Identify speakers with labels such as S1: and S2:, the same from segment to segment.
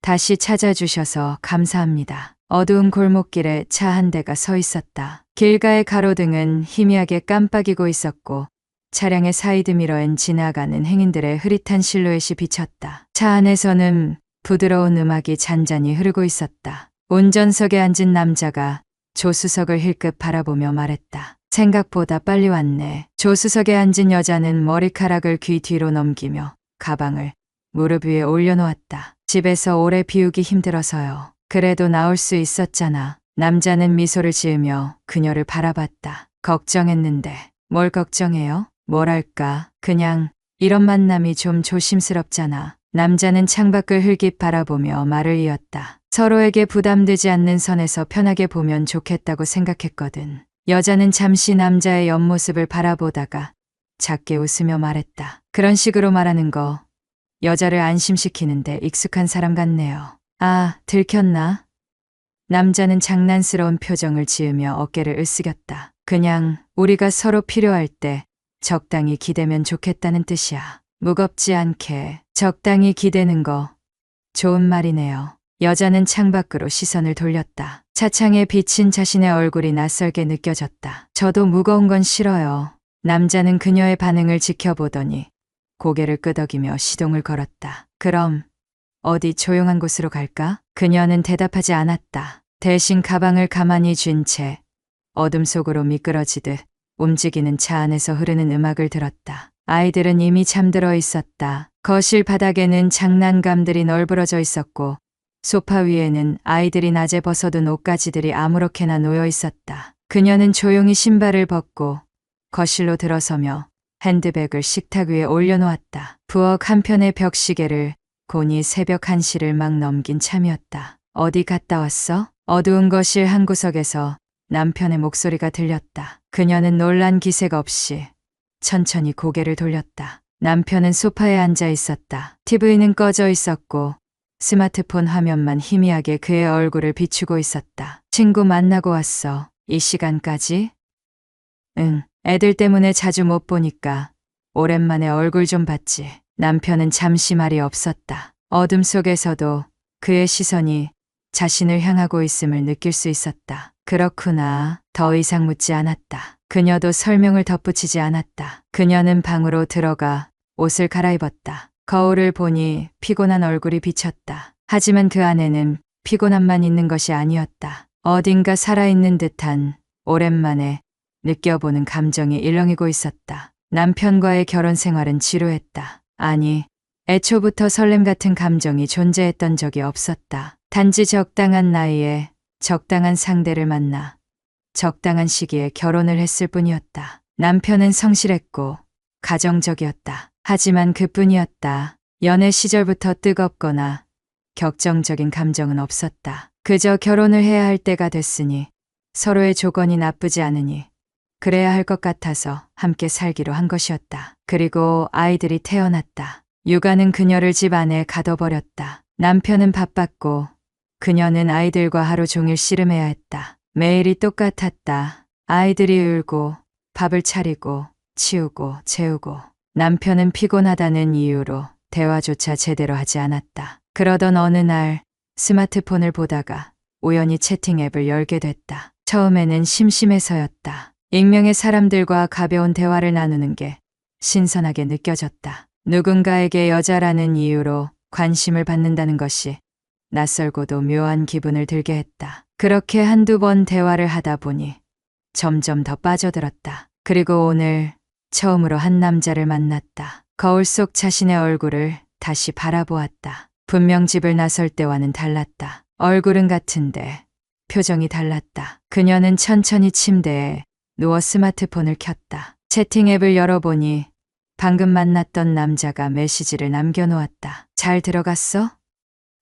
S1: 다시 찾아주셔서 감사합니다. 어두운 골목길에 차 한 대가 서 있었다. 길가의 가로등은 희미하게 깜빡이고 있었고 차량의 사이드미러엔 지나가는 행인들의 흐릿한 실루엣이 비쳤다. 차 안에서는 부드러운 음악이 잔잔히 흐르고 있었다. 운전석에 앉은 남자가 조수석을 힐끗 바라보며 말했다. 생각보다 빨리 왔네. 조수석에 앉은 여자는 머리카락을 귀 뒤로 넘기며 가방을 무릎 위에 올려놓았다. 집에서 오래 비우기 힘들어서요. 그래도 나올 수 있었잖아. 남자는 미소를 지으며 그녀를 바라봤다. 걱정했는데. 뭘 걱정해요? 뭐랄까, 그냥 이런 만남이 좀 조심스럽잖아. 남자는 창밖을 흘깃 바라보며 말을 이었다. 서로에게 부담되지 않는 선에서 편하게 보면 좋겠다고 생각했거든. 여자는 잠시 남자의 옆모습을 바라보다가 작게 웃으며 말했다. 그런 식으로 말하는 거 여자를 안심시키는데 익숙한 사람 같네요. 아, 들켰나? 남자는 장난스러운 표정을 지으며 어깨를 으쓱였다. 그냥 우리가 서로 필요할 때 적당히 기대면 좋겠다는 뜻이야. 무겁지 않게 적당히 기대는 거 좋은 말이네요. 여자는 창밖으로 시선을 돌렸다. 차창에 비친 자신의 얼굴이 낯설게 느껴졌다. 저도 무거운 건 싫어요. 남자는 그녀의 반응을 지켜보더니 고개를 끄덕이며 시동을 걸었다. 그럼 어디 조용한 곳으로 갈까? 그녀는 대답하지 않았다. 대신 가방을 가만히 쥔 채 어둠 속으로 미끄러지듯 움직이는 차 안에서 흐르는 음악을 들었다. 아이들은 이미 잠들어 있었다. 거실 바닥에는 장난감들이 널브러져 있었고 소파 위에는 아이들이 낮에 벗어둔 옷가지들이 아무렇게나 놓여 있었다. 그녀는 조용히 신발을 벗고 거실로 들어서며 핸드백을 식탁 위에 올려놓았다. 부엌 한편의 벽시계를 곤히 새벽 1시를 막 넘긴 참이었다. 어디 갔다 왔어? 어두운 거실 한 구석에서 남편의 목소리가 들렸다. 그녀는 놀란 기색 없이 천천히 고개를 돌렸다. 남편은 소파에 앉아 있었다. TV는 꺼져 있었고 스마트폰 화면만 희미하게 그의 얼굴을 비추고 있었다. 친구 만나고 왔어. 이 시간까지? 응. 애들 때문에 자주 못 보니까 오랜만에 얼굴 좀 봤지. 남편은 잠시 말이 없었다. 어둠 속에서도 그의 시선이 자신을 향하고 있음을 느낄 수 있었다. 그렇구나. 더 이상 묻지 않았다. 그녀도 설명을 덧붙이지 않았다. 그녀는 방으로 들어가 옷을 갈아입었다. 거울을 보니 피곤한 얼굴이 비쳤다. 하지만 그 안에는 피곤함만 있는 것이 아니었다. 어딘가 살아있는 듯한 오랜만에 느껴보는 감정이 일렁이고 있었다. 남편과의 결혼 생활은 지루했다. 아니, 애초부터 설렘 같은 감정이 존재했던 적이 없었다. 단지 적당한 나이에 적당한 상대를 만나 적당한 시기에 결혼을 했을 뿐이었다. 남편은 성실했고 가정적이었다. 하지만 그뿐이었다. 연애 시절부터 뜨겁거나 격정적인 감정은 없었다. 그저 결혼을 해야 할 때가 됐으니 서로의 조건이 나쁘지 않으니 그래야 할 것 같아서 함께 살기로 한 것이었다. 그리고 아이들이 태어났다. 육아는 그녀를 집 안에 가둬버렸다. 남편은 바빴고 그녀는 아이들과 하루 종일 씨름해야 했다. 매일이 똑같았다. 아이들이 울고 밥을 차리고 치우고 재우고 남편은 피곤하다는 이유로 대화조차 제대로 하지 않았다. 그러던 어느 날 스마트폰을 보다가 우연히 채팅 앱을 열게 됐다. 처음에는 심심해서였다. 익명의 사람들과 가벼운 대화를 나누는 게 신선하게 느껴졌다. 누군가에게 여자라는 이유로 관심을 받는다는 것이 낯설고도 묘한 기분을 들게 했다. 그렇게 한두 번 대화를 하다 보니 점점 더 빠져들었다. 그리고 오늘 처음으로 한 남자를 만났다. 거울 속 자신의 얼굴을 다시 바라보았다. 분명 집을 나설 때와는 달랐다. 얼굴은 같은데 표정이 달랐다. 그녀는 천천히 침대에 누워 스마트폰을 켰다. 채팅 앱을 열어보니 방금 만났던 남자가 메시지를 남겨놓았다. 잘 들어갔어?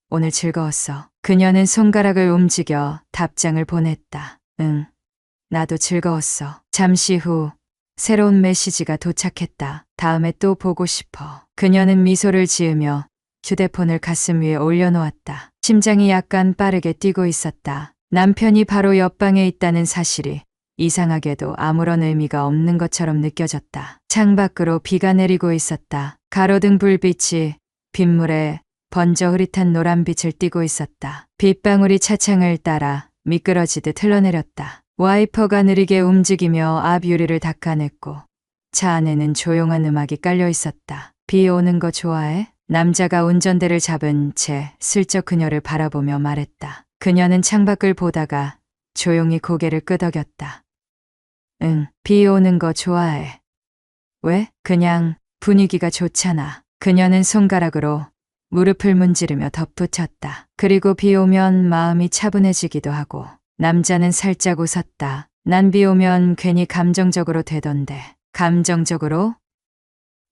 S1: 오늘 즐거웠어. 그녀는 손가락을 움직여 답장을 보냈다. 응, 나도 즐거웠어. 잠시 후 새로운 메시지가 도착했다. 다음에 또 보고 싶어. 그녀는 미소를 지으며 휴대폰을 가슴 위에 올려놓았다. 심장이 약간 빠르게 뛰고 있었다. 남편이 바로 옆방에 있다는 사실이 이상하게도 아무런 의미가 없는 것처럼 느껴졌다. 창밖으로 비가 내리고 있었다. 가로등 불빛이 빗물에 번져 흐릿한 노란빛을 띠고 있었다. 빗방울이 차창을 따라 미끄러지듯 흘러내렸다. 와이퍼가 느리게 움직이며 앞 유리를 닦아냈고 차 안에는 조용한 음악이 깔려 있었다. 비 오는 거 좋아해? 남자가 운전대를 잡은 채 슬쩍 그녀를 바라보며 말했다. 그녀는 창밖을 보다가 조용히 고개를 끄덕였다. 응, 비 오는 거 좋아해. 왜? 그냥 분위기가 좋잖아. 그녀는 손가락으로 무릎을 문지르며 덧붙였다. 그리고 비 오면 마음이 차분해지기도 하고. 남자는 살짝 웃었다. 난 비 오면 괜히 감정적으로 되던데. 감정적으로?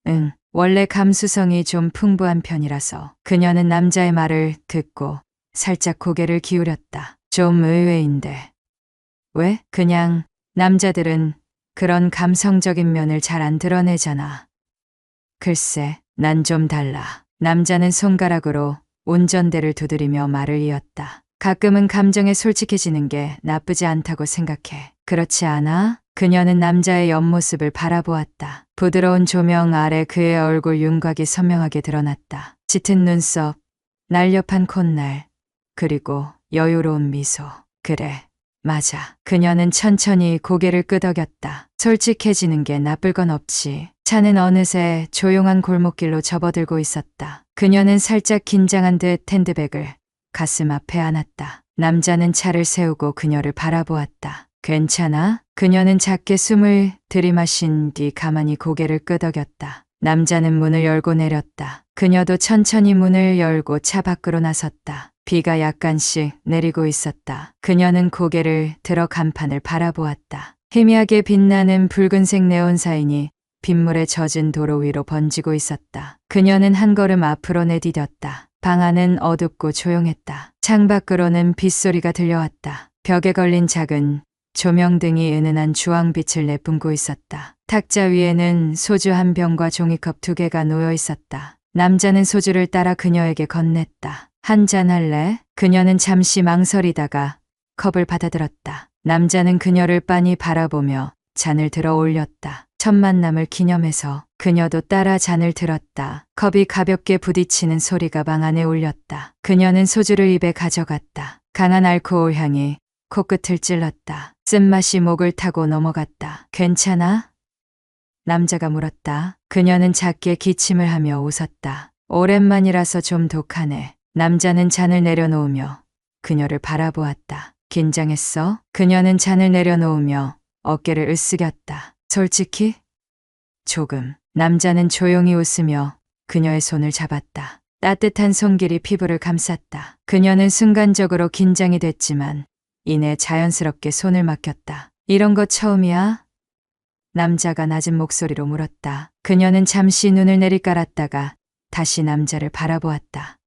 S1: 응, 원래 감수성이 좀 풍부한 편이라서. 그녀는 남자의 말을 듣고 살짝 고개를 기울였다. 좀 의외인데. 왜? 그냥 남자들은 그런 감성적인 면을 잘 안 드러내잖아. 글쎄, 난 좀 달라. 남자는 손가락으로 운전대를 두드리며 말을 이었다. 가끔은 감정에 솔직해지는 게 나쁘지 않다고 생각해. 그렇지 않아? 그녀는 남자의 옆모습을 바라보았다. 부드러운 조명 아래 그의 얼굴 윤곽이 선명하게 드러났다. 짙은 눈썹, 날렵한 콧날, 그리고 여유로운 미소. 그래, 맞아. 그녀는 천천히 고개를 끄덕였다. 솔직해지는 게 나쁠 건 없지. 차는 어느새 조용한 골목길로 접어들고 있었다. 그녀는 살짝 긴장한 듯 핸드백을 가슴 앞에 안았다. 남자는 차를 세우고 그녀를 바라보았다. 괜찮아? 그녀는 작게 숨을 들이마신 뒤 가만히 고개를 끄덕였다. 남자는 문을 열고 내렸다. 그녀도 천천히 문을 열고 차 밖으로 나섰다. 비가 약간씩 내리고 있었다. 그녀는 고개를 들어 간판을 바라보았다. 희미하게 빛나는 붉은색 네온사인이 빗물에 젖은 도로 위로 번지고 있었다. 그녀는 한 걸음 앞으로 내디뎠다. 방 안은 어둡고 조용했다. 창밖으로는 빗소리가 들려왔다. 벽에 걸린 작은 조명등이 은은한 주황빛을 내뿜고 있었다. 탁자 위에는 소주 한 병과 종이컵 2개가 놓여 있었다. 남자는 소주를 따라 그녀에게 건넸다. 한잔 할래? 그녀는 잠시 망설이다가 컵을 받아들었다. 남자는 그녀를 빤히 바라보며 잔을 들어 올렸다. 첫 만남을 기념해서 그녀도 따라 잔을 들었다. 컵이 가볍게 부딪히는 소리가 방 안에 울렸다. 그녀는 소주를 입에 가져갔다. 강한 알코올 향이 코끝을 찔렀다. 쓴맛이 목을 타고 넘어갔다. 괜찮아? 남자가 물었다. 그녀는 작게 기침을 하며 웃었다. 오랜만이라서 좀 독하네. 남자는 잔을 내려놓으며 그녀를 바라보았다. 긴장했어? 그녀는 잔을 내려놓으며 어깨를 으쓱였다. 솔직히? 조금. 남자는 조용히 웃으며 그녀의 손을 잡았다. 따뜻한 손길이 피부를 감쌌다. 그녀는 순간적으로 긴장이 됐지만 이내 자연스럽게 손을 맡겼다. 이런 거 처음이야? 남자가 낮은 목소리로 물었다. 그녀는 잠시 눈을 내리깔았다가 다시 남자를 바라보았다.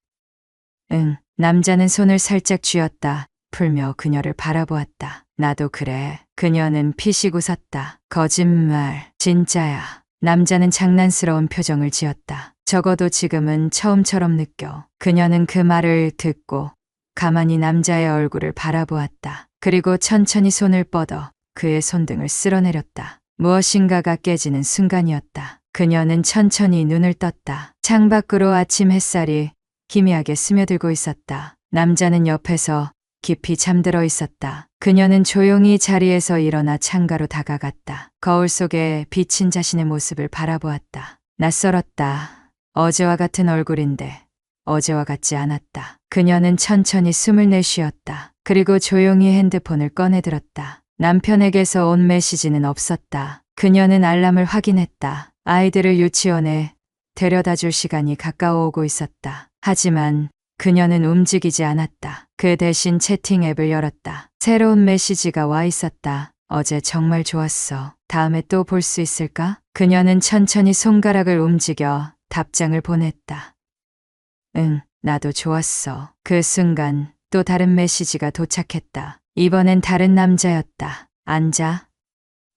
S1: 응. 남자는 손을 살짝 쥐었다. 풀며 그녀를 바라보았다. 나도 그래. 그녀는 피식 웃었다. 거짓말. 진짜야. 남자는 장난스러운 표정을 지었다. 적어도 지금은 처음처럼 느껴. 그녀는 그 말을 듣고 가만히 남자의 얼굴을 바라보았다. 그리고 천천히 손을 뻗어 그의 손등을 쓸어내렸다. 무엇인가가 깨지는 순간이었다. 그녀는 천천히 눈을 떴다. 창밖으로 아침 햇살이 희미하게 스며들고 있었다. 남자는 옆에서 깊이 잠들어 있었다. 그녀는 조용히 자리에서 일어나 창가로 다가갔다. 거울 속에 비친 자신의 모습을 바라보았다. 낯설었다. 어제와 같은 얼굴인데 어제와 같지 않았다. 그녀는 천천히 숨을 내쉬었다. 그리고 조용히 핸드폰을 꺼내들었다. 남편에게서 온 메시지는 없었다. 그녀는 알람을 확인했다. 아이들을 유치원에 데려다줄 시간이 가까워오고 있었다. 하지만 그녀는 움직이지 않았다. 그 대신 채팅 앱을 열었다. 새로운 메시지가 와 있었다. 어제 정말 좋았어. 다음에 또 볼 수 있을까? 그녀는 천천히 손가락을 움직여 답장을 보냈다. 응, 나도 좋았어. 그 순간 또 다른 메시지가 도착했다. 이번엔 다른 남자였다. 앉아.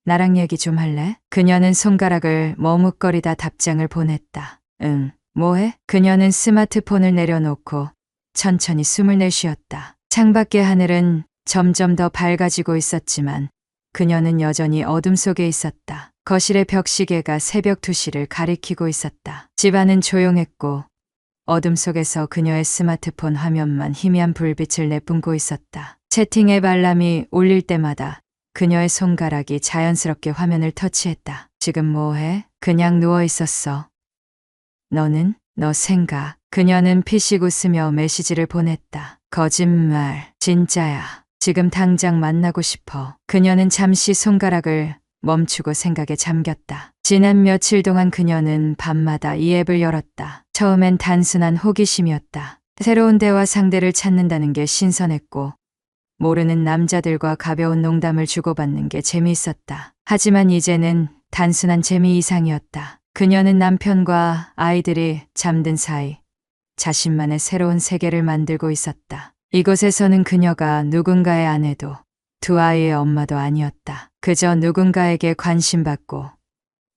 S1: 나랑 얘기 좀 할래? 그녀는 손가락을 머뭇거리다 답장을 보냈다. 응. 뭐해? 그녀는 스마트폰을 내려놓고 천천히 숨을 내쉬었다. 창밖의 하늘은 점점 더 밝아지고 있었지만 그녀는 여전히 어둠 속에 있었다. 거실의 벽시계가 새벽 2시를 가리키고 있었다. 집안은 조용했고 어둠 속에서 그녀의 스마트폰 화면만 희미한 불빛을 내뿜고 있었다. 채팅 앱 알람이 울릴 때마다 그녀의 손가락이 자연스럽게 화면을 터치했다. 지금 뭐해? 그냥 누워 있었어. 너는? 너 생각. 그녀는 피식 웃으며 메시지를 보냈다. 거짓말. 진짜야. 지금 당장 만나고 싶어. 그녀는 잠시 손가락을 멈추고 생각에 잠겼다. 지난 며칠 동안 그녀는 밤마다 이 앱을 열었다. 처음엔 단순한 호기심이었다. 새로운 대화 상대를 찾는다는 게 신선했고 모르는 남자들과 가벼운 농담을 주고받는 게 재미있었다. 하지만 이제는 단순한 재미 이상이었다. 그녀는 남편과 아이들이 잠든 사이 자신만의 새로운 세계를 만들고 있었다. 이곳에서는 그녀가 누군가의 아내도 두 아이의 엄마도 아니었다. 그저 누군가에게 관심받고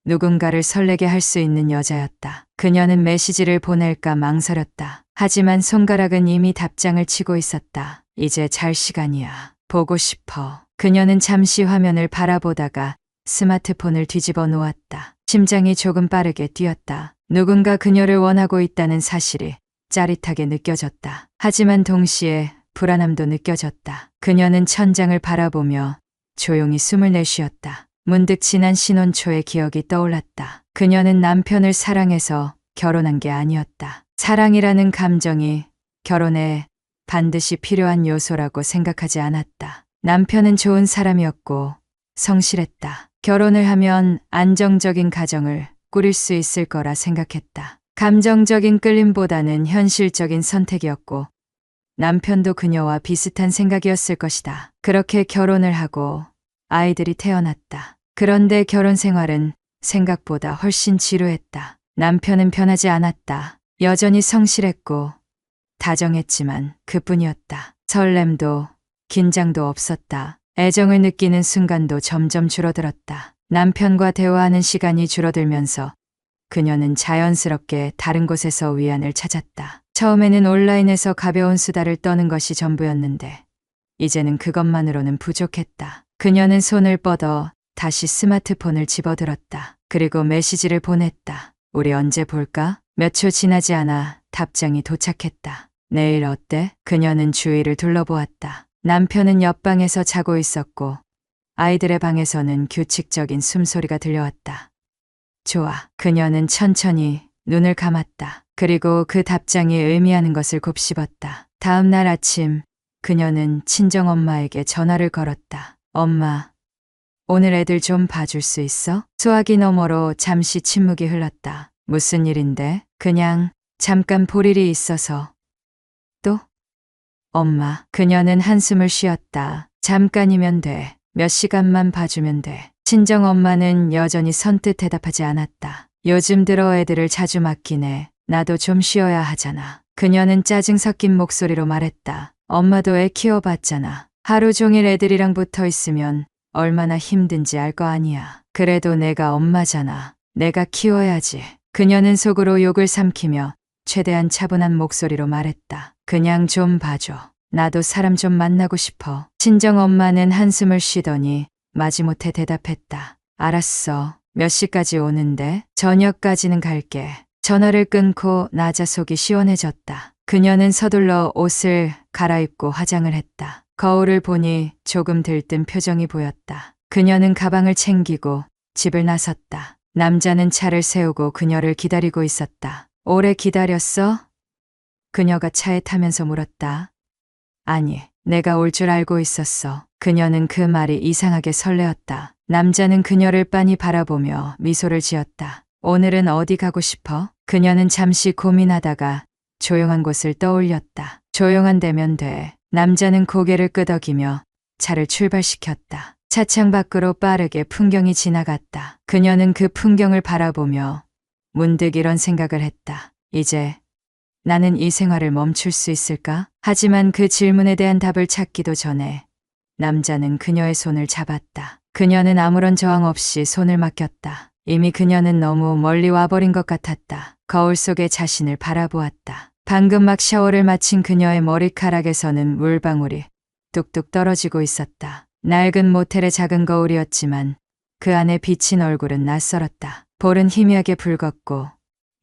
S1: 누군가를 설레게 할 수 있는 여자였다. 그녀는 메시지를 보낼까 망설였다. 하지만 손가락은 이미 답장을 치고 있었다. 이제 잘 시간이야. 보고 싶어. 그녀는 잠시 화면을 바라보다가 스마트폰을 뒤집어 놓았다. 심장이 조금 빠르게 뛰었다. 누군가 그녀를 원하고 있다는 사실이 짜릿하게 느껴졌다. 하지만 동시에 불안함도 느껴졌다. 그녀는 천장을 바라보며 조용히 숨을 내쉬었다. 문득 지난 신혼 초의 기억이 떠올랐다. 그녀는 남편을 사랑해서 결혼한 게 아니었다. 사랑이라는 감정이 결혼에 반드시 필요한 요소라고 생각하지 않았다. 남편은 좋은 사람이었고 성실했다. 결혼을 하면 안정적인 가정을 꾸릴 수 있을 거라 생각했다. 감정적인 끌림보다는 현실적인 선택이었고 남편도 그녀와 비슷한 생각이었을 것이다. 그렇게 결혼을 하고 아이들이 태어났다. 그런데 결혼 생활은 생각보다 훨씬 지루했다. 남편은 변하지 않았다. 여전히 성실했고 다정했지만 그뿐이었다. 설렘도 긴장도 없었다. 애정을 느끼는 순간도 점점 줄어들었다. 남편과 대화하는 시간이 줄어들면서 그녀는 자연스럽게 다른 곳에서 위안을 찾았다. 처음에는 온라인에서 가벼운 수다를 떠는 것이 전부였는데 이제는 그것만으로는 부족했다. 그녀는 손을 뻗어 다시 스마트폰을 집어들었다. 그리고 메시지를 보냈다. 우리 언제 볼까? 몇 초 지나지 않아 답장이 도착했다. 내일 어때? 그녀는 주위를 둘러보았다. 남편은 옆방에서 자고 있었고 아이들의 방에서는 규칙적인 숨소리가 들려왔다. 좋아. 그녀는 천천히 눈을 감았다. 그리고 그 답장이 의미하는 것을 곱씹었다. 다음 날 아침 그녀는 친정엄마에게 전화를 걸었다. 엄마, 오늘 애들 좀 봐줄 수 있어? 수화기 너머로 잠시 침묵이 흘렀다. 무슨 일인데? 그냥 잠깐 볼 일이 있어서. 또? 엄마. 그녀는 한숨을 쉬었다. 잠깐이면 돼. 몇 시간만 봐주면 돼. 친정엄마는 여전히 선뜻 대답하지 않았다. 요즘 들어 애들을 자주 맡기네. 나도 좀 쉬어야 하잖아. 그녀는 짜증 섞인 목소리로 말했다. 엄마도 애 키워봤잖아. 하루 종일 애들이랑 붙어 있으면 얼마나 힘든지 알 거 아니야. 그래도 내가 엄마잖아. 내가 키워야지. 그녀는 속으로 욕을 삼키며 최대한 차분한 목소리로 말했다. 그냥 좀 봐줘. 나도 사람 좀 만나고 싶어. 친정엄마는 한숨을 쉬더니 마지못해 대답했다. 알았어. 몇 시까지 오는데? 저녁까지는 갈게. 전화를 끊고 나자 속이 시원해졌다. 그녀는 서둘러 옷을 갈아입고 화장을 했다. 거울을 보니 조금 들뜬 표정이 보였다. 그녀는 가방을 챙기고 집을 나섰다. 남자는 차를 세우고 그녀를 기다리고 있었다. 오래 기다렸어? 그녀가 차에 타면서 물었다. 아니, 내가 올 줄 알고 있었어. 그녀는 그 말이 이상하게 설레었다. 남자는 그녀를 빤히 바라보며 미소를 지었다. 오늘은 어디 가고 싶어? 그녀는 잠시 고민하다가 조용한 곳을 떠올렸다. 조용한 데면 돼. 남자는 고개를 끄덕이며 차를 출발시켰다. 차창 밖으로 빠르게 풍경이 지나갔다. 그녀는 그 풍경을 바라보며 문득 이런 생각을 했다. 이제 나는 이 생활을 멈출 수 있을까? 하지만 그 질문에 대한 답을 찾기도 전에 남자는 그녀의 손을 잡았다. 그녀는 아무런 저항 없이 손을 맡겼다. 이미 그녀는 너무 멀리 와버린 것 같았다. 거울 속에 자신을 바라보았다. 방금 막 샤워를 마친 그녀의 머리카락에서는 물방울이 뚝뚝 떨어지고 있었다. 낡은 모텔의 작은 거울이었지만 그 안에 비친 얼굴은 낯설었다. 볼은 희미하게 붉었고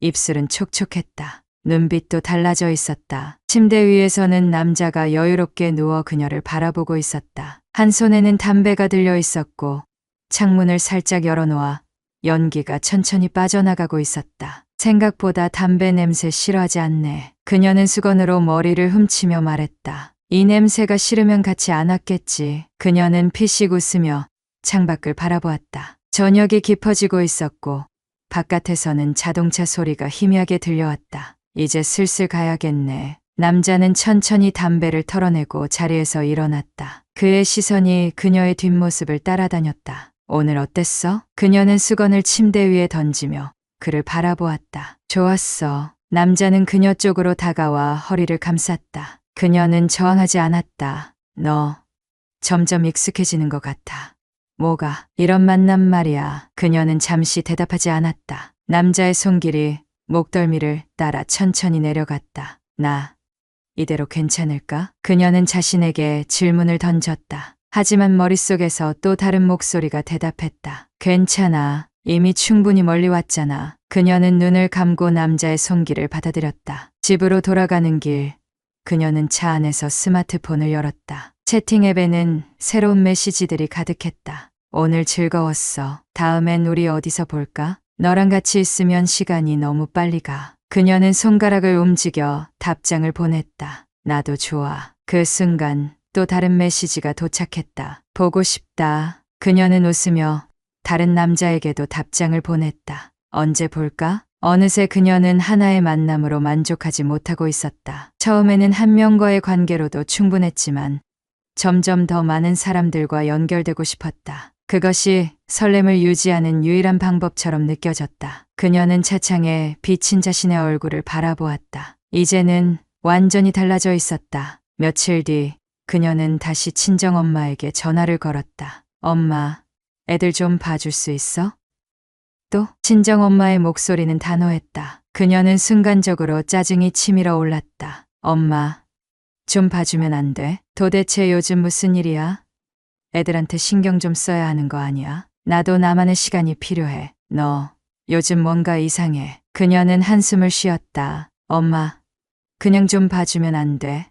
S1: 입술은 촉촉했다. 눈빛도 달라져 있었다. 침대 위에서는 남자가 여유롭게 누워 그녀를 바라보고 있었다. 한 손에는 담배가 들려 있었고 창문을 살짝 열어놓아 연기가 천천히 빠져나가고 있었다. 생각보다 담배 냄새 싫어하지 않네. 그녀는 수건으로 머리를 훔치며 말했다. 이 냄새가 싫으면 같이 안 왔겠지. 그녀는 피식 웃으며 창밖을 바라보았다. 저녁이 깊어지고 있었고 바깥에서는 자동차 소리가 희미하게 들려왔다. 이제 슬슬 가야겠네. 남자는 천천히 담배를 털어내고 자리에서 일어났다. 그의 시선이 그녀의 뒷모습을 따라다녔다. 오늘 어땠어? 그녀는 수건을 침대 위에 던지며 그를 바라보았다. 좋았어. 남자는 그녀 쪽으로 다가와 허리를 감쌌다. 그녀는 저항하지 않았다. 너 점점 익숙해지는 것 같아. 뭐가? 이런 만남 말이야. 그녀는 잠시 대답하지 않았다. 남자의 손길이 목덜미를 따라 천천히 내려갔다. 나 이대로 괜찮을까? 그녀는 자신에게 질문을 던졌다. 하지만 머릿속에서 또 다른 목소리가 대답했다. 괜찮아. 이미 충분히 멀리 왔잖아. 그녀는 눈을 감고 남자의 손길을 받아들였다. 집으로 돌아가는 길, 그녀는 차 안에서 스마트폰을 열었다. 채팅 앱에는 새로운 메시지들이 가득했다. 오늘 즐거웠어. 다음엔 우리 어디서 볼까? 너랑 같이 있으면 시간이 너무 빨리 가. 그녀는 손가락을 움직여 답장을 보냈다. 나도 좋아. 그 순간 또 다른 메시지가 도착했다. 보고 싶다. 그녀는 웃으며 다른 남자에게도 답장을 보냈다. 언제 볼까? 어느새 그녀는 하나의 만남으로 만족하지 못하고 있었다. 처음에는 한 명과의 관계로도 충분했지만 점점 더 많은 사람들과 연결되고 싶었다. 그것이 설렘을 유지하는 유일한 방법처럼 느껴졌다. 그녀는 차창에 비친 자신의 얼굴을 바라보았다. 이제는 완전히 달라져 있었다. 며칠 뒤 그녀는 다시 친정엄마에게 전화를 걸었다. 엄마, 애들 좀 봐줄 수 있어? 또 친정엄마의 목소리는 단호했다. 그녀는 순간적으로 짜증이 치밀어 올랐다. 엄마, 좀 봐주면 안 돼? 도대체 요즘 무슨 일이야? 애들한테 신경 좀 써야 하는 거 아니야? 나도 나만의 시간이 필요해. 너 요즘 뭔가 이상해. 그녀는 한숨을 쉬었다. 엄마, 그냥 좀 봐주면 안 돼?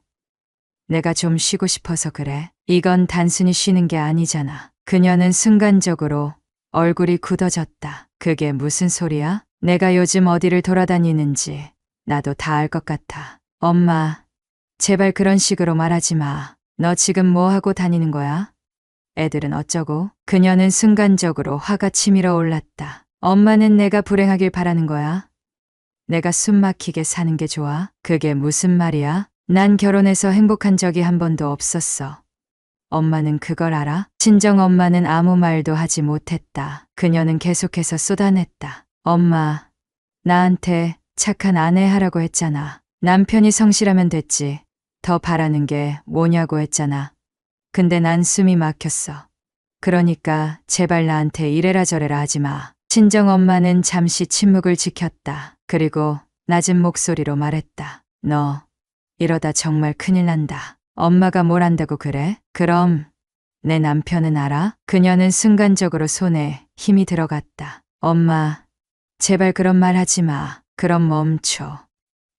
S1: 내가 좀 쉬고 싶어서 그래. 이건 단순히 쉬는 게 아니잖아. 그녀는 순간적으로 얼굴이 굳어졌다. 그게 무슨 소리야? 내가 요즘 어디를 돌아다니는지 나도 다 알 것 같아. 엄마, 제발 그런 식으로 말하지 마. 너 지금 뭐 하고 다니는 거야? 애들은 어쩌고? 그녀는 순간적으로 화가 치밀어 올랐다. 엄마는 내가 불행하길 바라는 거야? 내가 숨 막히게 사는 게 좋아? 그게 무슨 말이야? 난 결혼해서 행복한 적이 한 번도 없었어. 엄마는 그걸 알아? 친정엄마는 아무 말도 하지 못했다. 그녀는 계속해서 쏟아냈다. 엄마, 나한테 착한 아내 하라고 했잖아. 남편이 성실하면 됐지. 더 바라는 게 뭐냐고 했잖아. 근데 난 숨이 막혔어. 그러니까 제발 나한테 이래라 저래라 하지 마. 친정엄마는 잠시 침묵을 지켰다. 그리고 낮은 목소리로 말했다. 너 이러다 정말 큰일 난다. 엄마가 뭘 안다고 그래? 그럼 내 남편은 알아? 그녀는 순간적으로 손에 힘이 들어갔다. 엄마, 제발 그런 말 하지 마. 그럼 멈춰.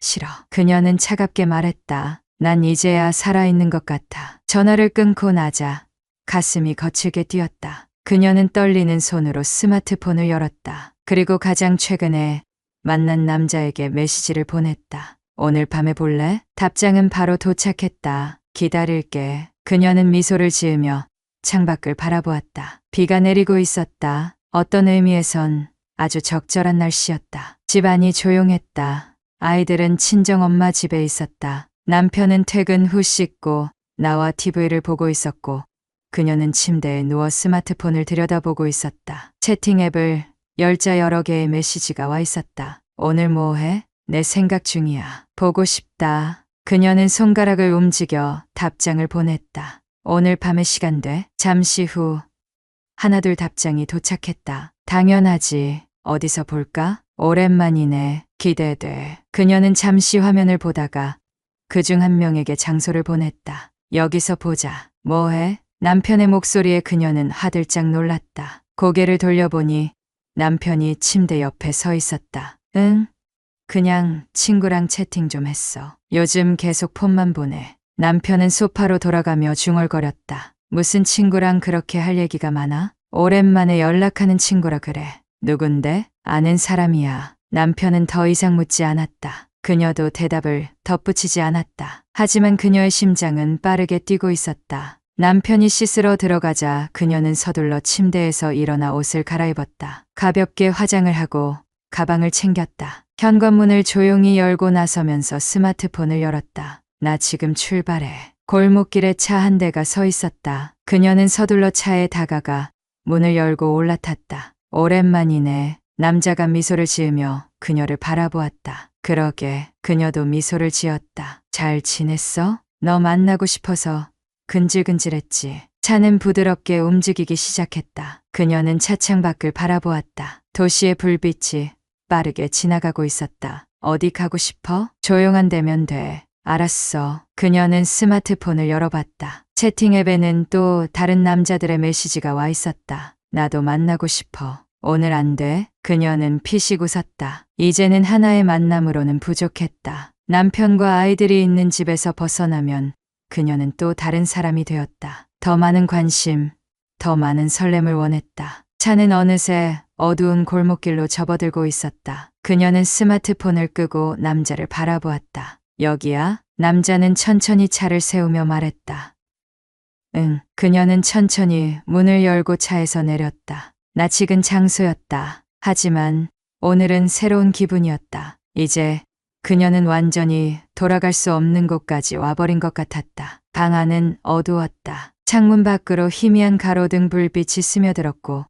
S1: 싫어. 그녀는 차갑게 말했다. 난 이제야 살아있는 것 같아. 전화를 끊고 나자 가슴이 거칠게 뛰었다. 그녀는 떨리는 손으로 스마트폰을 열었다. 그리고 가장 최근에 만난 남자에게 메시지를 보냈다. 오늘 밤에 볼래? 답장은 바로 도착했다. 기다릴게. 그녀는 미소를 지으며 창밖을 바라보았다. 비가 내리고 있었다. 어떤 의미에선 아주 적절한 날씨였다. 집안이 조용했다. 아이들은 친정엄마 집에 있었다. 남편은 퇴근 후 씻고 나와 TV를 보고 있었고 그녀는 침대에 누워 스마트폰을 들여다보고 있었다. 채팅 앱을 열자 여러 개의 메시지가 와 있었다. 오늘 뭐 해? 내 생각 중이야. 보고 싶다. 그녀는 손가락을 움직여 답장을 보냈다. 오늘 밤에 시간 돼? 잠시 후 하나둘 답장이 도착했다. 당연하지. 어디서 볼까? 오랜만이네. 기대돼. 그녀는 잠시 화면을 보다가 그중 한 명에게 장소를 보냈다. 여기서 보자. 뭐해? 남편의 목소리에 그녀는 화들짝 놀랐다. 고개를 돌려보니 남편이 침대 옆에 서 있었다. 응? 그냥 친구랑 채팅 좀 했어. 요즘 계속 폰만 보내. 남편은 소파로 돌아가며 중얼거렸다. 무슨 친구랑 그렇게 할 얘기가 많아? 오랜만에 연락하는 친구라 그래. 누군데? 아는 사람이야. 남편은 더 이상 묻지 않았다. 그녀도 대답을 덧붙이지 않았다. 하지만 그녀의 심장은 빠르게 뛰고 있었다. 남편이 씻으러 들어가자 그녀는 서둘러 침대에서 일어나 옷을 갈아입었다. 가볍게 화장을 하고 가방을 챙겼다. 현관문을 조용히 열고 나서면서 스마트폰을 열었다. 나 지금 출발해. 골목길에 차 한 대가 서 있었다. 그녀는 서둘러 차에 다가가 문을 열고 올라탔다. 오랜만이네. 남자가 미소를 지으며 그녀를 바라보았다. 그러게 그녀도 미소를 지었다. 잘 지냈어? 너 만나고 싶어서 근질근질했지. 차는 부드럽게 움직이기 시작했다. 그녀는 차창 밖을 바라보았다. 도시의 불빛이 빠르게 지나가고 있었다. 어디 가고 싶어? 조용한 데면 돼. 알았어. 그녀는 스마트폰을 열어봤다. 채팅 앱에는 또 다른 남자들의 메시지가 와 있었다. 나도 만나고 싶어. 오늘 안 돼? 그녀는 피식 웃었다. 이제는 하나의 만남으로는 부족했다. 남편과 아이들이 있는 집에서 벗어나면 그녀는 또 다른 사람이 되었다. 더 많은 관심, 더 많은 설렘을 원했다. 차는 어느새 어두운 골목길로 접어들고 있었다. 그녀는 스마트폰을 끄고 남자를 바라보았다. 여기야? 남자는 천천히 차를 세우며 말했다. 응. 그녀는 천천히 문을 열고 차에서 내렸다. 낯익은 장소였다. 하지만 오늘은 새로운 기분이었다. 이제 그녀는 완전히 돌아갈 수 없는 곳까지 와버린 것 같았다. 방 안은 어두웠다. 창문 밖으로 희미한 가로등 불빛이 스며들었고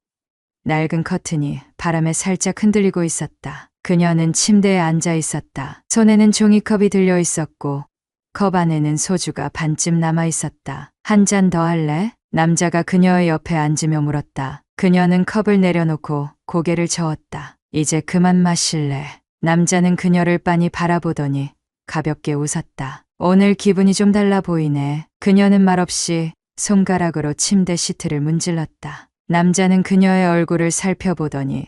S1: 낡은 커튼이 바람에 살짝 흔들리고 있었다. 그녀는 침대에 앉아 있었다. 손에는 종이컵이 들려 있었고 컵 안에는 소주가 반쯤 남아 있었다. 한 잔 더 할래? 남자가 그녀의 옆에 앉으며 물었다. 그녀는 컵을 내려놓고 고개를 저었다. 이제 그만 마실래? 남자는 그녀를 빤히 바라보더니 가볍게 웃었다. 오늘 기분이 좀 달라 보이네. 그녀는 말없이 손가락으로 침대 시트를 문질렀다. 남자는 그녀의 얼굴을 살펴보더니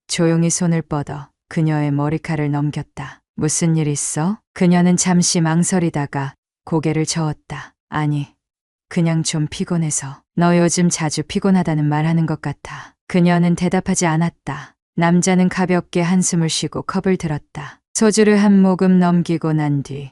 S1: 조용히 손을 뻗어 그녀의 머리칼을 넘겼다. 무슨 일 있어? 그녀는 잠시 망설이다가 고개를 저었다. 아니, 그냥 좀 피곤해서. 너 요즘 자주 피곤하다는 말 하는 것 같아. 그녀는 대답하지 않았다. 남자는 가볍게 한숨을 쉬고 컵을 들었다. 소주를 한 모금 넘기고 난 뒤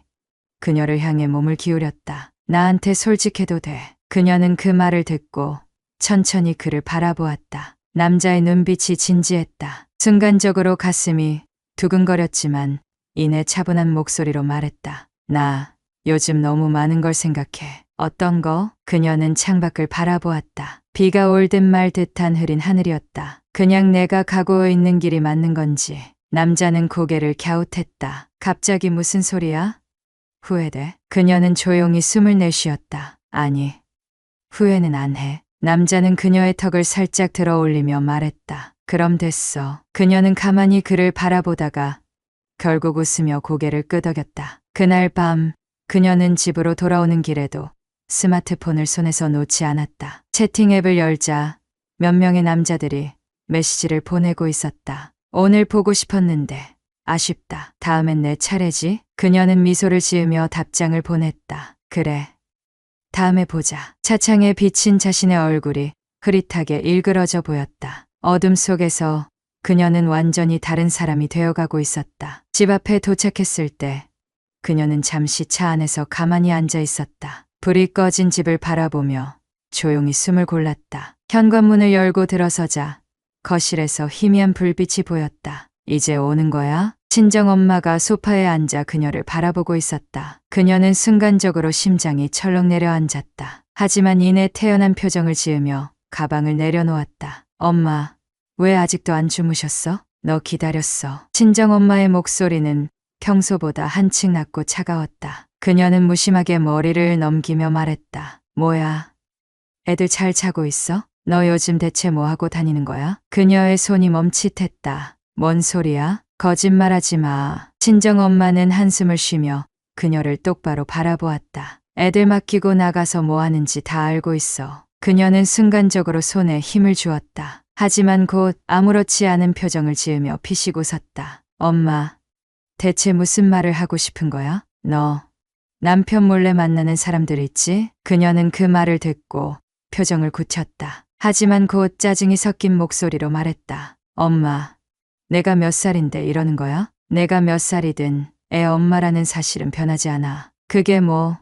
S1: 그녀를 향해 몸을 기울였다. 나한테 솔직해도 돼. 그녀는 그 말을 듣고 천천히 그를 바라보았다. 남자의 눈빛이 진지했다. 순간적으로 가슴이 두근거렸지만 이내 차분한 목소리로 말했다. 나 요즘 너무 많은 걸 생각해. 어떤 거? 그녀는 창밖을 바라보았다. 비가 올 듯 말 듯한 흐린 하늘이었다. 그냥 내가 가고 있는 길이 맞는 건지. 남자는 고개를 갸웃했다. 갑자기 무슨 소리야? 후회돼? 그녀는 조용히 숨을 내쉬었다. 아니, 후회는 안 해. 남자는 그녀의 턱을 살짝 들어 올리며 말했다. 그럼 됐어. 그녀는 가만히 그를 바라보다가 결국 웃으며 고개를 끄덕였다. 그날 밤 그녀는 집으로 돌아오는 길에도 스마트폰을 손에서 놓지 않았다. 채팅 앱을 열자 몇 명의 남자들이 메시지를 보내고 있었다. 오늘 보고 싶었는데 아쉽다. 다음엔 내 차례지? 그녀는 미소를 지으며 답장을 보냈다. 그래. 다음에 보자. 차창에 비친 자신의 얼굴이 흐릿하게 일그러져 보였다. 어둠 속에서 그녀는 완전히 다른 사람이 되어가고 있었다. 집 앞에 도착했을 때 그녀는 잠시 차 안에서 가만히 앉아 있었다. 불이 꺼진 집을 바라보며 조용히 숨을 골랐다. 현관문을 열고 들어서자 거실에서 희미한 불빛이 보였다. 이제 오는 거야? 친정엄마가 소파에 앉아 그녀를 바라보고 있었다. 그녀는 순간적으로 심장이 철렁 내려앉았다. 하지만 이내 태연한 표정을 지으며 가방을 내려놓았다. 엄마, 왜 아직도 안 주무셨어? 너 기다렸어. 친정엄마의 목소리는 평소보다 한층 낮고 차가웠다. 그녀는 무심하게 머리를 넘기며 말했다. 뭐야? 애들 잘 자고 있어? 너 요즘 대체 뭐 하고 다니는 거야? 그녀의 손이 멈칫했다. 뭔 소리야? 거짓말하지 마. 친정엄마는 한숨을 쉬며 그녀를 똑바로 바라보았다. 애들 맡기고 나가서 뭐 하는지 다 알고 있어. 그녀는 순간적으로 손에 힘을 주었다. 하지만 곧 아무렇지 않은 표정을 지으며 피식 웃었다. 엄마, 대체 무슨 말을 하고 싶은 거야? 너 남편 몰래 만나는 사람들 있지? 그녀는 그 말을 듣고 표정을 굳혔다. 하지만 곧 짜증이 섞인 목소리로 말했다. 엄마, 내가 몇 살인데 이러는 거야? 내가 몇 살이든 애 엄마라는 사실은 변하지 않아. 그게 뭐,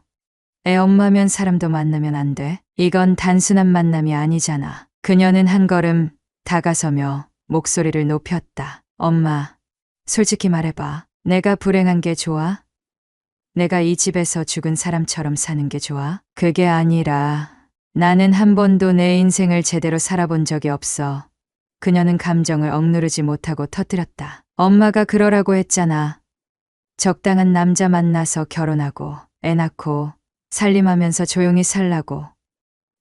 S1: 애 엄마면 사람도 만나면 안 돼? 이건 단순한 만남이 아니잖아. 그녀는 한 걸음 다가서며 목소리를 높였다. 엄마, 솔직히 말해봐. 내가 불행한 게 좋아? 내가 이 집에서 죽은 사람처럼 사는 게 좋아? 그게 아니라 나는 한 번도 내 인생을 제대로 살아본 적이 없어. 그녀는 감정을 억누르지 못하고 터뜨렸다. 엄마가 그러라고 했잖아. 적당한 남자 만나서 결혼하고 애 낳고 살림하면서 조용히 살라고.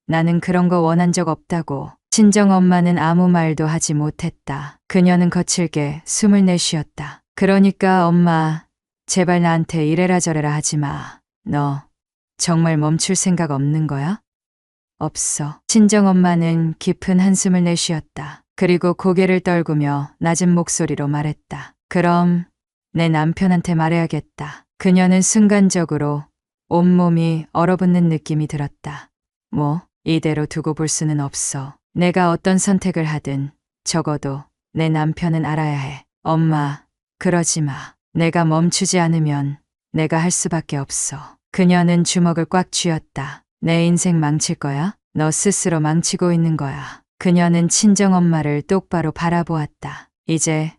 S1: 나는 그런 거 원한 적 없다고. 친정 엄마는 아무 말도 하지 못했다. 그녀는 거칠게 숨을 내쉬었다. 그러니까 엄마, 제발 나한테 이래라 저래라 하지 마. 너 정말 멈출 생각 없는 거야? 없어. 친정 엄마는 깊은 한숨을 내쉬었다. 그리고 고개를 떨구며 낮은 목소리로 말했다. 그럼 내 남편한테 말해야겠다. 그녀는 순간적으로 온몸이 얼어붙는 느낌이 들었다. 뭐, 이대로 두고 볼 수는 없어. 내가 어떤 선택을 하든 적어도 내 남편은 알아야 해. 엄마, 그러지 마. 내가 멈추지 않으면 내가 할 수밖에 없어. 그녀는 주먹을 꽉 쥐었다. 내 인생 망칠 거야? 너 스스로 망치고 있는 거야. 그녀는 친정엄마를 똑바로 바라보았다. 이제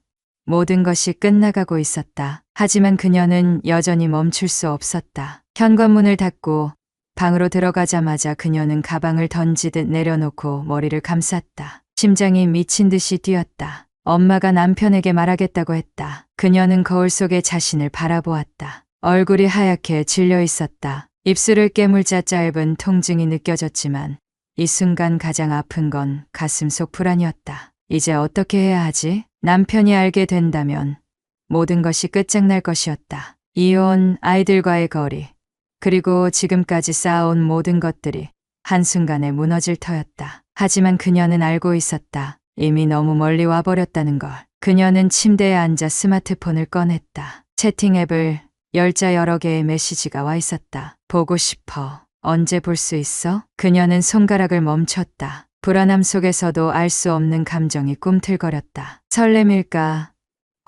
S1: 모든 것이 끝나가고 있었다. 하지만 그녀는 여전히 멈출 수 없었다. 현관문을 닫고 방으로 들어가자마자 그녀는 가방을 던지듯 내려놓고 머리를 감쌌다. 심장이 미친 듯이 뛰었다. 엄마가 남편에게 말하겠다고 했다. 그녀는 거울 속에 자신을 바라보았다. 얼굴이 하얗게 질려 있었다. 입술을 깨물자 짧은 통증이 느껴졌지만 이 순간 가장 아픈 건 가슴 속 불안이었다. 이제 어떻게 해야 하지? 남편이 알게 된다면 모든 것이 끝장날 것이었다. 이혼, 아이들과의 거리, 그리고 지금까지 쌓아온 모든 것들이 한순간에 무너질 터였다. 하지만 그녀는 알고 있었다. 이미 너무 멀리 와버렸다는 걸. 그녀는 침대에 앉아 스마트폰을 꺼냈다. 채팅 앱을 열자 여러 개의 메시지가 와 있었다. 보고 싶어. 언제 볼 수 있어? 그녀는 손가락을 멈췄다. 불안함 속에서도 알 수 없는 감정이 꿈틀거렸다. 설렘일까?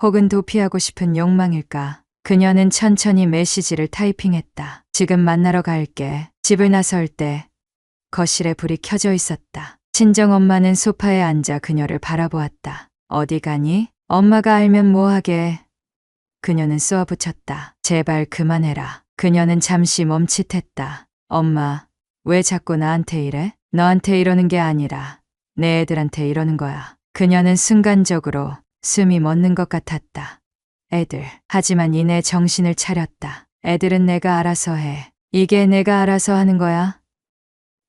S1: 혹은 도피하고 싶은 욕망일까? 그녀는 천천히 메시지를 타이핑했다. 지금 만나러 갈게. 집을 나설 때 거실에 불이 켜져 있었다. 친정엄마는 소파에 앉아 그녀를 바라보았다. 어디 가니? 엄마가 알면 뭐하게. 그녀는 쏘아붙였다. 제발 그만해라. 그녀는 잠시 멈칫했다. 엄마, 왜 자꾸 나한테 이래? 너한테 이러는 게 아니라 내 애들한테 이러는 거야. 그녀는 순간적으로 숨이 멎는 것 같았다. 애들. 하지만 이내 정신을 차렸다. 애들은 내가 알아서 해. 이게 내가 알아서 하는 거야?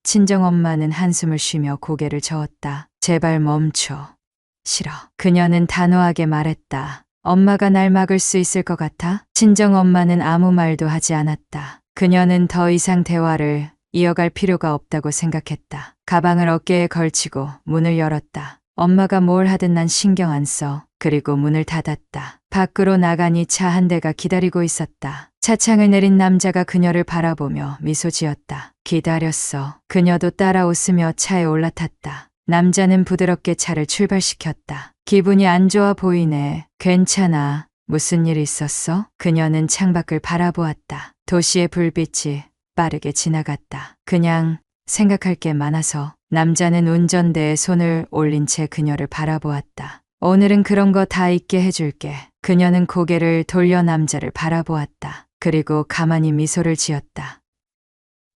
S1: 친정엄마는 한숨을 쉬며 고개를 저었다. 제발 멈춰. 싫어. 그녀는 단호하게 말했다. 엄마가 날 막을 수 있을 것 같아? 친정엄마는 아무 말도 하지 않았다. 그녀는 더 이상 대화를 이어갈 필요가 없다고 생각했다. 가방을 어깨에 걸치고 문을 열었다. 엄마가 뭘 하든 난 신경 안 써. 그리고 문을 닫았다. 밖으로 나가니 차 한 대가 기다리고 있었다. 차창을 내린 남자가 그녀를 바라보며 미소 지었다. 기다렸어. 그녀도 따라 웃으며 차에 올라탔다. 남자는 부드럽게 차를 출발시켰다. 기분이 안 좋아 보이네. 괜찮아. 무슨 일 있었어? 그녀는 창밖을 바라보았다. 도시의 불빛이 빠르게 지나갔다. 그냥 생각할 게 많아서. 남자는 운전대에 손을 올린 채 그녀를 바라보았다. 오늘은 그런 거 다 잊게 해줄게. 그녀는 고개를 돌려 남자를 바라보았다. 그리고 가만히 미소를 지었다.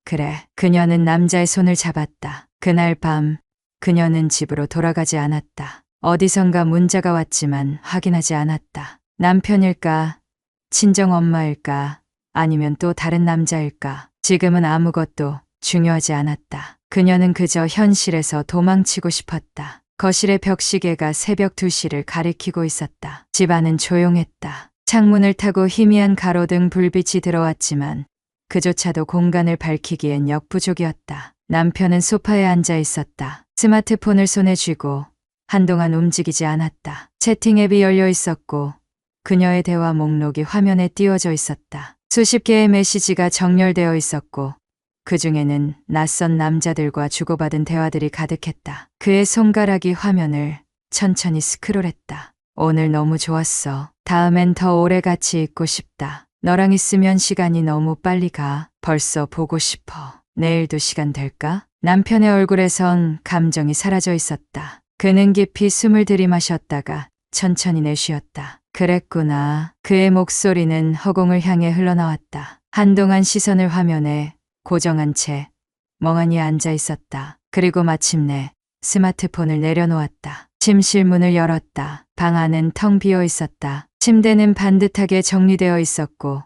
S1: 그래. 그녀는 남자의 손을 잡았다. 그날 밤 그녀는 집으로 돌아가지 않았다. 어디선가 문자가 왔지만 확인하지 않았다. 남편일까? 친정엄마일까? 아니면 또 다른 남자일까? 지금은 아무것도 중요하지 않았다. 그녀는 그저 현실에서 도망치고 싶었다. 거실의 벽시계가 새벽 2시를 가리키고 있었다. 집안은 조용했다. 창문을 타고 희미한 가로등 불빛이 들어왔지만 그조차도 공간을 밝히기엔 역부족이었다. 남편은 소파에 앉아 있었다. 스마트폰을 손에 쥐고 한동안 움직이지 않았다. 채팅 앱이 열려 있었고 그녀의 대화 목록이 화면에 띄워져 있었다. 수십 개의 메시지가 정렬되어 있었고 그 중에는 낯선 남자들과 주고받은 대화들이 가득했다. 그의 손가락이 화면을 천천히 스크롤했다. 오늘 너무 좋았어. 다음엔 더 오래 같이 있고 싶다. 너랑 있으면 시간이 너무 빨리 가. 벌써 보고 싶어. 내일도 시간 될까? 남편의 얼굴에선 감정이 사라져 있었다. 그는 깊이 숨을 들이마셨다가 천천히 내쉬었다. 그랬구나. 그의 목소리는 허공을 향해 흘러나왔다. 한동안 시선을 화면에 고정한 채 멍하니 앉아 있었다. 그리고 마침내 스마트폰을 내려놓았다. 침실 문을 열었다. 방 안은 텅 비어 있었다. 침대는 반듯하게 정리되어 있었고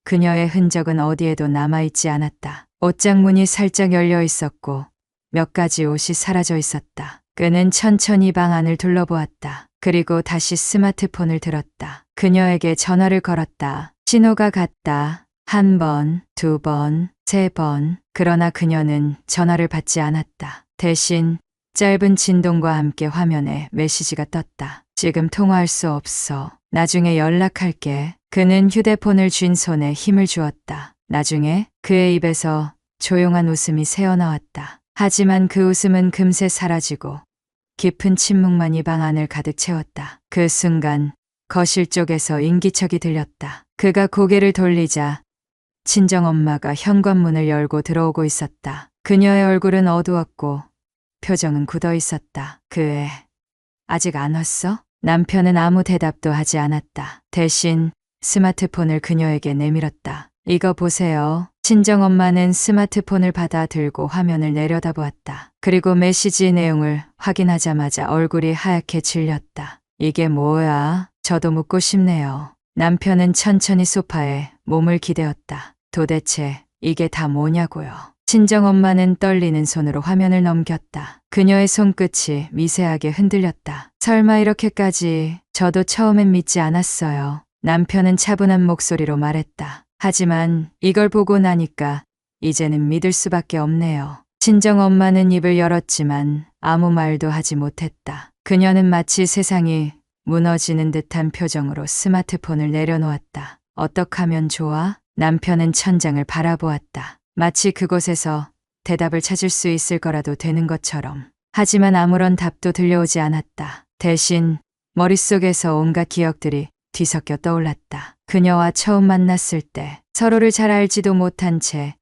S1: 그녀의 흔적은 어디에도 남아있지 않았다. 옷장 문이 살짝 열려 있었고 몇 가지 옷이 사라져 있었다. 그는 천천히 방 안을 둘러보았다. 그리고 다시 스마트폰을 들었다. 그녀에게 전화를 걸었다. 신호가 갔다. 한 번, 두 번, 세 번. 그러나 그녀는 전화를 받지 않았다. 대신 짧은 진동과 함께 화면에 메시지가 떴다. 지금 통화할 수 없어. 나중에 연락할게. 그는 휴대폰을 쥔 손에 힘을 주었다. 나중에 그의 입에서 조용한 웃음이 새어나왔다. 하지만 그 웃음은 금세 사라지고 깊은 침묵만이 방 안을 가득 채웠다. 그 순간 거실 쪽에서 인기척이 들렸다. 그가 고개를 돌리자 친정엄마가 현관문을 열고 들어오고 있었다. 그녀의 얼굴은 어두웠고 표정은 굳어 있었다. 그애 아직 안 왔어? 남편은 아무 대답도 하지 않았다. 대신 스마트폰을 그녀에게 내밀었다. 이거 보세요. 친정엄마는 스마트폰을 받아 들고 화면을 내려다보았다. 그리고 메시지 내용을 확인하자마자 얼굴이 하얗게 질렸다. 이게 뭐야? 저도 묻고 싶네요. 남편은 천천히 소파에 몸을 기대었다. 도대체 이게 다 뭐냐고요. 친정엄마는 떨리는 손으로 화면을 넘겼다. 그녀의 손끝이 미세하게 흔들렸다. 설마 이렇게까지. 저도 처음엔 믿지 않았어요. 남편은 차분한 목소리로 말했다. 하지만 이걸 보고 나니까 이제는 믿을 수밖에 없네요. 친정엄마는 입을 열었지만 아무 말도 하지 못했다. 그녀는 마치 세상이 무너지는 듯한 표정으로 스마트폰을 내려놓았다. 어떡하면 좋아? 남편은 천장을 바라보았다. 마치 그곳에서 대답을 찾을 수 있을 거라도 되는 것처럼. 하지만 아무런 답도 들려오지 않았다. 대신 머릿속에서 온갖 기억들이 뒤섞여 떠올랐다. 그녀와 처음 만났을 때 서로를 잘 알지도 못한 채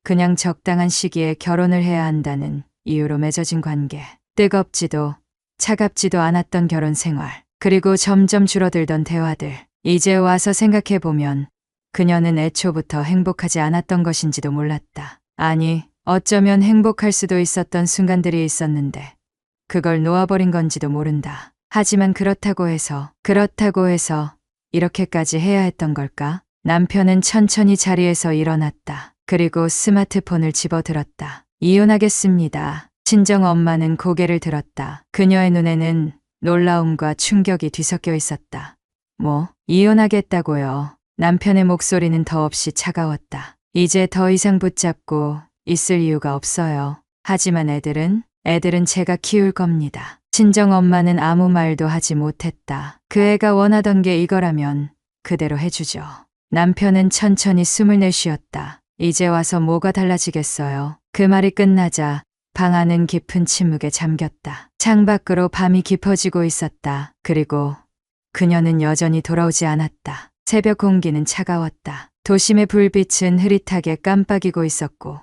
S1: 그냥 적당한 시기에 결혼을 해야 한다는 이유로 맺어진 관계. 뜨겁지도 차갑지도 않았던 결혼 생활. 그리고 점점 줄어들던 대화들. 이제 와서 생각해보면 그녀는 애초부터 행복하지 않았던 것인지도 몰랐다. 아니, 어쩌면 행복할 수도 있었던 순간들이 있었는데 그걸 놓아버린 건지도 모른다. 하지만 그렇다고 해서 이렇게까지 해야 했던 걸까? 남편은 천천히 자리에서 일어났다. 그리고 스마트폰을 집어들었다. 이혼하겠습니다. 친정엄마는 고개를 들었다. 그녀의 눈에는 놀라움과 충격이 뒤섞여 있었다. 뭐, 이혼하겠다고요? 남편의 목소리는 더없이 차가웠다. 이제 더 이상 붙잡고 있을 이유가 없어요. 하지만 애들은 제가 키울 겁니다. 친정엄마는 아무 말도 하지 못했다. 그 애가 원하던 게 이거라면 그대로 해주죠. 남편은 천천히 숨을 내쉬었다. 이제 와서 뭐가 달라지겠어요. 그 말이 끝나자 방 안은 깊은 침묵에 잠겼다. 창밖으로 밤이 깊어지고 있었다. 그리고 그녀는 여전히 돌아오지 않았다. 새벽 공기는 차가웠다. 도심의 불빛은 흐릿하게 깜빡이고 있었고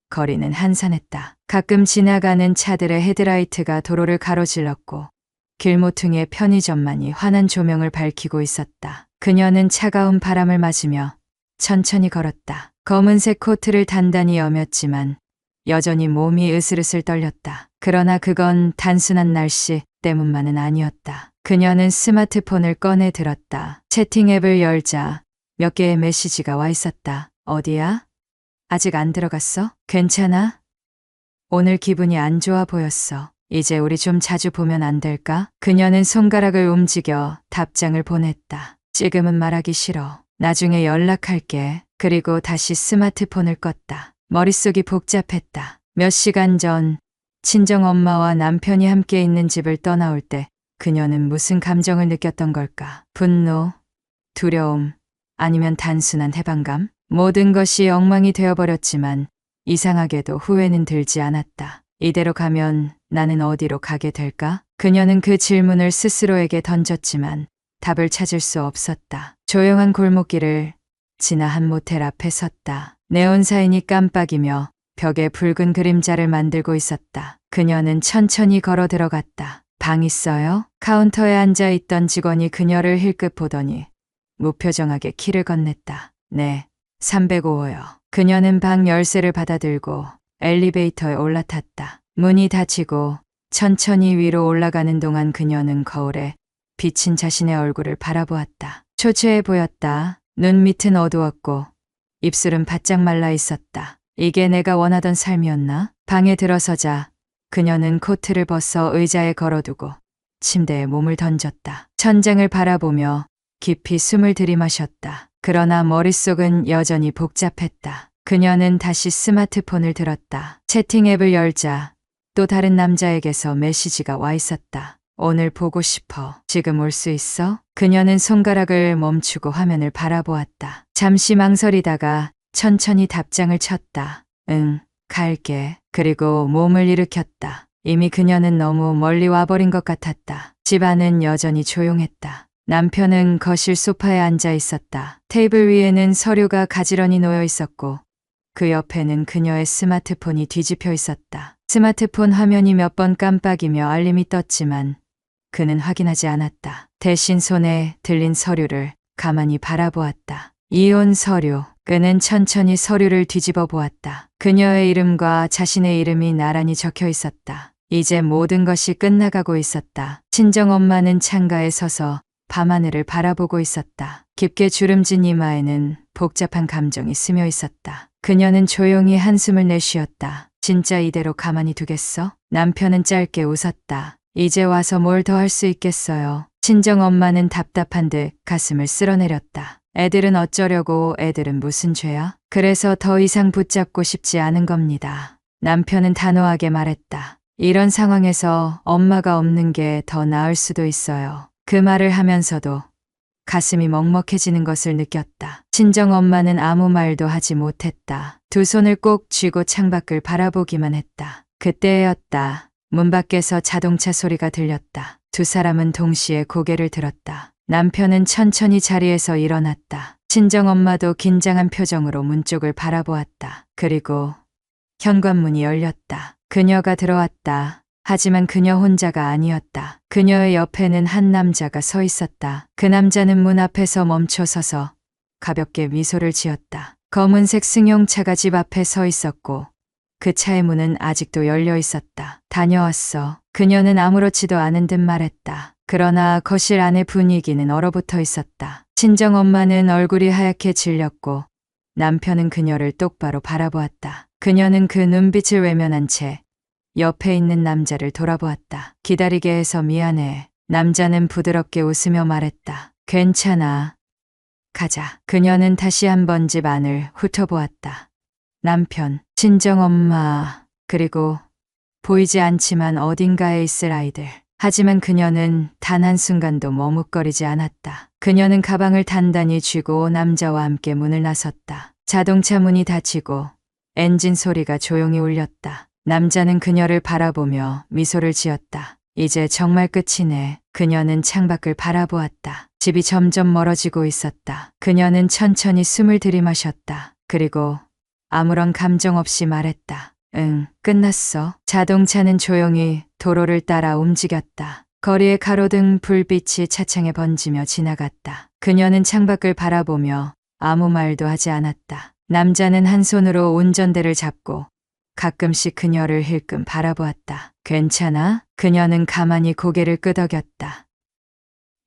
S1: 거리는 한산했다. 가끔 지나가는 차들의 헤드라이트가 도로를 가로질렀고 길모퉁이의 편의점만이 환한 조명을 밝히고 있었다. 그녀는 차가운 바람을 맞으며 천천히 걸었다. 검은색 코트를 단단히 여몄지만 여전히 몸이 으슬으슬 떨렸다. 그러나 그건 단순한 날씨 때문만은 아니었다. 그녀는 스마트폰을 꺼내 들었다. 채팅 앱을 열자 몇 개의 메시지가 와 있었다. 어디야? 아직 안 들어갔어? 괜찮아? 오늘 기분이 안 좋아 보였어. 이제 우리 좀 자주 보면 안 될까? 그녀는 손가락을 움직여 답장을 보냈다. 지금은 말하기 싫어. 나중에 연락할게. 그리고 다시 스마트폰을 껐다. 머릿속이 복잡했다. 몇 시간 전 친정엄마와 남편이 함께 있는 집을 떠나올 때 그녀는 무슨 감정을 느꼈던 걸까? 분노, 두려움, 아니면 단순한 해방감? 모든 것이 엉망이 되어버렸지만 이상하게도 후회는 들지 않았다. 이대로 가면 나는 어디로 가게 될까? 그녀는 그 질문을 스스로에게 던졌지만 답을 찾을 수 없었다. 조용한 골목길을 지나 한 모텔 앞에 섰다. 네온사인이 깜빡이며 벽에 붉은 그림자를 만들고 있었다. 그녀는 천천히 걸어 들어갔다. 방 있어요? 카운터에 앉아있던 직원이 그녀를 힐끗 보더니 무표정하게 키를 건넸다. 네, 305호요. 그녀는 방 열쇠를 받아들고 엘리베이터에 올라탔다. 문이 닫히고 천천히 위로 올라가는 동안 그녀는 거울에 비친 자신의 얼굴을 바라보았다. 초췌해 보였다. 눈 밑은 어두웠고 입술은 바짝 말라 있었다. 이게 내가 원하던 삶이었나? 방에 들어서자 그녀는 코트를 벗어 의자에 걸어두고 침대에 몸을 던졌다. 천장을 바라보며 깊이 숨을 들이마셨다. 그러나 머릿속은 여전히 복잡했다. 그녀는 다시 스마트폰을 들었다. 채팅 앱을 열자 또 다른 남자에게서 메시지가 와 있었다. 오늘 보고 싶어. 지금 올 수 있어? 그녀는 손가락을 멈추고 화면을 바라보았다. 잠시 망설이다가 천천히 답장을 쳤다. 응, 갈게. 그리고 몸을 일으켰다. 이미 그녀는 너무 멀리 와버린 것 같았다. 집 안은 여전히 조용했다. 남편은 거실 소파에 앉아 있었다. 테이블 위에는 서류가 가지런히 놓여 있었고 그 옆에는 그녀의 스마트폰이 뒤집혀 있었다. 스마트폰 화면이 몇 번 깜빡이며 알림이 떴지만 그는 확인하지 않았다. 대신 손에 들린 서류를 가만히 바라보았다. 이혼 서류. 그는 천천히 서류를 뒤집어 보았다. 그녀의 이름과 자신의 이름이 나란히 적혀 있었다. 이제 모든 것이 끝나가고 있었다. 친정엄마는 창가에 서서 밤하늘을 바라보고 있었다. 깊게 주름진 이마에는 복잡한 감정이 스며 있었다. 그녀는 조용히 한숨을 내쉬었다. 진짜 이대로 가만히 두겠어? 남편은 짧게 웃었다. 이제 와서 뭘 더 할 수 있겠어요. 친정엄마는 답답한 듯 가슴을 쓸어내렸다. 애들은 어쩌려고, 애들은 무슨 죄야? 그래서 더 이상 붙잡고 싶지 않은 겁니다. 남편은 단호하게 말했다. 이런 상황에서 엄마가 없는 게 더 나을 수도 있어요. 그 말을 하면서도 가슴이 먹먹해지는 것을 느꼈다. 친정엄마는 아무 말도 하지 못했다. 두 손을 꼭 쥐고 창밖을 바라보기만 했다. 그때였다. 문 밖에서 자동차 소리가 들렸다. 두 사람은 동시에 고개를 들었다. 남편은 천천히 자리에서 일어났다. 친정엄마도 긴장한 표정으로 문 쪽을 바라보았다. 그리고 현관문이 열렸다. 그녀가 들어왔다. 하지만 그녀 혼자가 아니었다. 그녀의 옆에는 한 남자가 서 있었다. 그 남자는 문 앞에서 멈춰 서서 가볍게 미소를 지었다. 검은색 승용차가 집 앞에 서 있었고 그 차의 문은 아직도 열려 있었다. 다녀왔어. 그녀는 아무렇지도 않은 듯 말했다. 그러나 거실 안의 분위기는 얼어붙어 있었다. 친정엄마는 얼굴이 하얗게 질렸고 남편은 그녀를 똑바로 바라보았다. 그녀는 그 눈빛을 외면한 채 옆에 있는 남자를 돌아보았다. 기다리게 해서 미안해. 남자는 부드럽게 웃으며 말했다. 괜찮아. 가자. 그녀는 다시 한번 집 안을 훑어보았다. 남편, 친정엄마, 그리고 보이지 않지만 어딘가에 있을 아이들. 하지만 그녀는 단 한순간도 머뭇거리지 않았다. 그녀는 가방을 단단히 쥐고 남자와 함께 문을 나섰다. 자동차 문이 닫히고 엔진 소리가 조용히 울렸다. 남자는 그녀를 바라보며 미소를 지었다. 이제 정말 끝이네. 그녀는 창밖을 바라보았다. 집이 점점 멀어지고 있었다. 그녀는 천천히 숨을 들이마셨다. 그리고 아무런 감정 없이 말했다. 응, 끝났어. 자동차는 조용히 도로를 따라 움직였다. 거리의 가로등 불빛이 차창에 번지며 지나갔다. 그녀는 창밖을 바라보며 아무 말도 하지 않았다. 남자는 한 손으로 운전대를 잡고 가끔씩 그녀를 힐끔 바라보았다. 괜찮아? 그녀는 가만히 고개를 끄덕였다.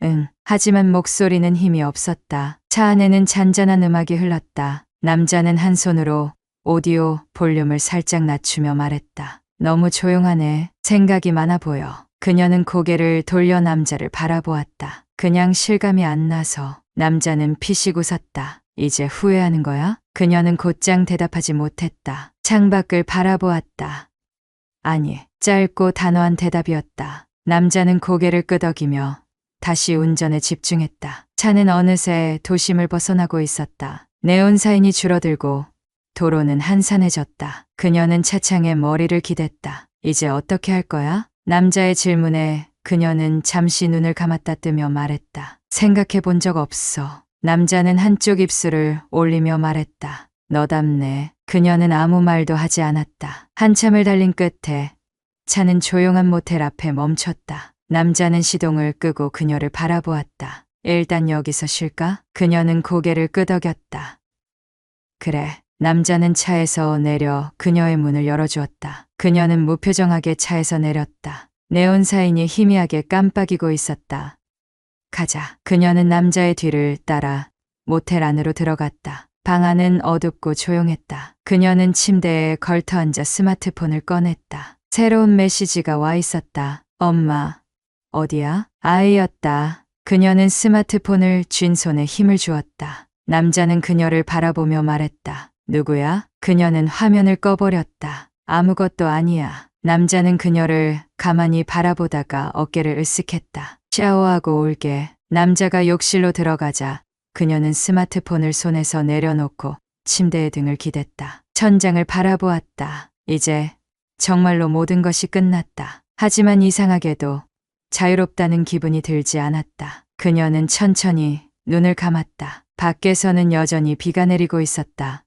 S1: 응. 하지만 목소리는 힘이 없었다. 차 안에는 잔잔한 음악이 흘렀다. 남자는 한 손으로 오디오 볼륨을 살짝 낮추며 말했다. 너무 조용하네. 생각이 많아 보여. 그녀는 고개를 돌려 남자를 바라보았다. 그냥 실감이 안 나서. 남자는 피식 웃었다. 이제 후회하는 거야? 그녀는 곧장 대답하지 못했다. 창밖을 바라보았다. 아니, 짧고 단호한 대답이었다. 남자는 고개를 끄덕이며 다시 운전에 집중했다. 차는 어느새 도심을 벗어나고 있었다. 네온사인이 줄어들고 도로는 한산해졌다. 그녀는 차창에 머리를 기댔다. 이제 어떻게 할 거야? 남자의 질문에 그녀는 잠시 눈을 감았다 뜨며 말했다. 생각해 본 적 없어. 남자는 한쪽 입술을 올리며 말했다. 너답네. 그녀는 아무 말도 하지 않았다. 한참을 달린 끝에 차는 조용한 모텔 앞에 멈췄다. 남자는 시동을 끄고 그녀를 바라보았다. 일단 여기서 쉴까? 그녀는 고개를 끄덕였다. 그래. 남자는 차에서 내려 그녀의 문을 열어주었다. 그녀는 무표정하게 차에서 내렸다. 네온사인이 희미하게 깜빡이고 있었다. 가자. 그녀는 남자의 뒤를 따라 모텔 안으로 들어갔다. 방 안은 어둡고 조용했다. 그녀는 침대에 걸터앉아 스마트폰을 꺼냈다. 새로운 메시지가 와 있었다. 엄마, 어디야? 아이였다. 그녀는 스마트폰을 쥔 손에 힘을 주었다. 남자는 그녀를 바라보며 말했다. 누구야? 그녀는 화면을 꺼버렸다. 아무것도 아니야. 남자는 그녀를 가만히 바라보다가 어깨를 으쓱했다. 샤워하고 올게. 남자가 욕실로 들어가자 그녀는 스마트폰을 손에서 내려놓고 침대에 등을 기댔다. 천장을 바라보았다. 이제 정말로 모든 것이 끝났다. 하지만 이상하게도 자유롭다는 기분이 들지 않았다. 그녀는 천천히 눈을 감았다. 밖에서는 여전히 비가 내리고 있었다.